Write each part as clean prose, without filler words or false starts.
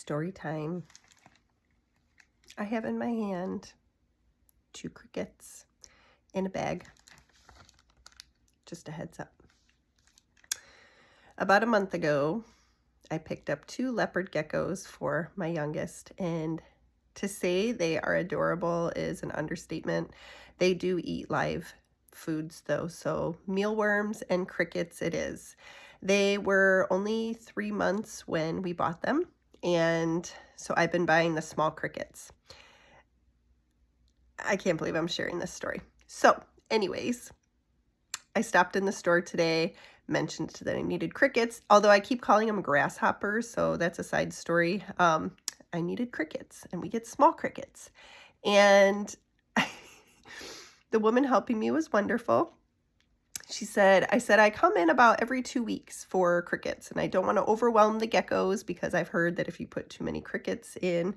Story time. I have in my hand 2 crickets in a bag. Just a heads up. About a month ago, I picked up 2 leopard geckos for my youngest, and to say they are adorable is an understatement. They do eat live foods though, so mealworms and crickets it is. They were only 3 months when we bought them, and so I've been buying the small crickets. I can't believe I'm sharing this story. So anyways, I stopped in the store today, mentioned that I needed crickets, although I keep calling them grasshoppers, so that's a side story. I needed crickets, and we get small crickets. And the woman helping me was wonderful. I said, I come in about every 2 weeks for crickets, and I don't want to overwhelm the geckos because I've heard that if you put too many crickets in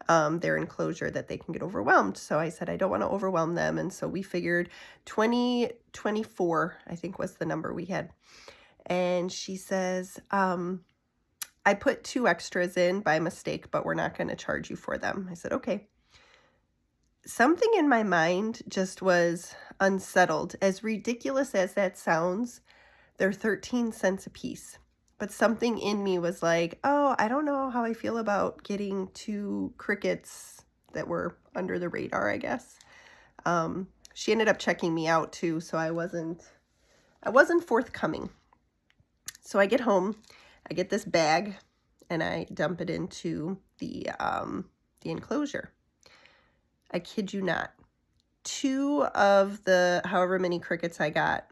their enclosure that they can get overwhelmed. So I said, I don't want to overwhelm them. And so we figured 24, I think was the number we had. And she says, I put 2 extras in by mistake, but we're not going to charge you for them. I said, okay. Something in my mind just was unsettled. As ridiculous as that sounds, they're 13 cents a piece. But something in me was like, oh, I don't know how I feel about getting 2 crickets that were under the radar, I guess. She ended up checking me out too, so I wasn't forthcoming. So I get home, I get this bag, and I dump it into the enclosure. I kid you not. 2 of the however many crickets I got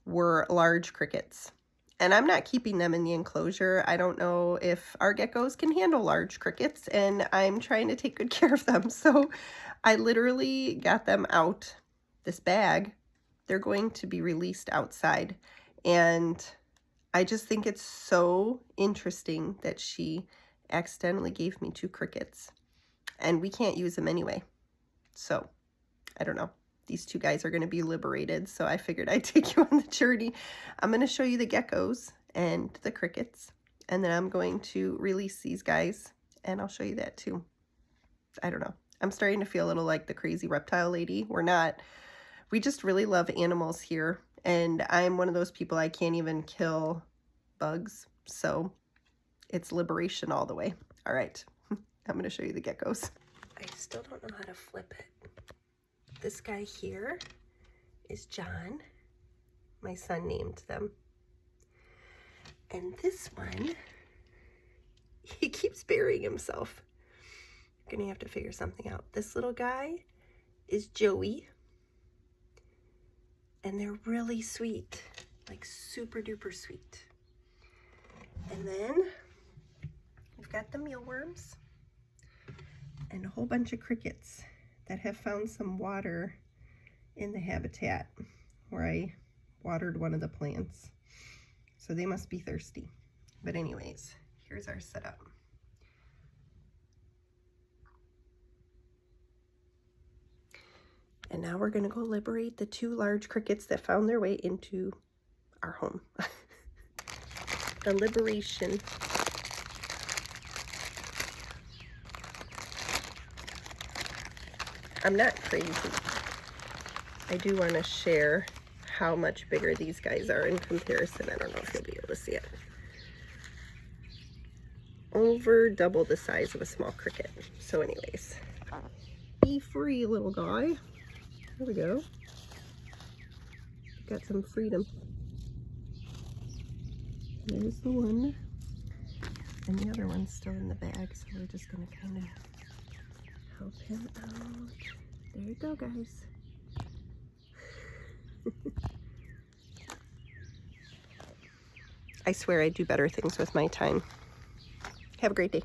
were large crickets. And I'm not keeping them in the enclosure. I don't know if our geckos can handle large crickets, and I'm trying to take good care of them. So I literally got them out this bag. They're going to be released outside. And I just think it's so interesting that she accidentally gave me 2 crickets. And we can't use them anyway. So, I don't know. These 2 guys are going to be liberated, so I figured I'd take you on the journey. I'm going to show you the geckos and the crickets, and then I'm going to release these guys, and I'll show you that too. I don't know. I'm starting to feel a little like the crazy reptile lady. We're not. We just really love animals here, and I'm one of those people, I can't even kill bugs, so it's liberation all the way. All right. I'm going to show you the geckos. I still don't know how to flip it. This guy here is John. My son named them. And this one, he keeps burying himself. You're going to have to figure something out. This little guy is Joey. And they're really sweet. Like super duper sweet. And then we've got the mealworms. And a whole bunch of crickets that have found some water in the habitat where I watered one of the plants. So they must be thirsty. But anyways, here's our setup. And now we're going to go liberate the 2 large crickets that found their way into our home. The liberation. I'm not crazy. I do want to share how much bigger these guys are in comparison. I don't know if you'll be able to see it. Over double the size of a small cricket. So anyways, be free, little guy. There we go. Got some freedom. There's the one. And the other one's still in the bag, so we're just going to kind of help him out. There you go, guys. I swear I do better things with my time. Have a great day.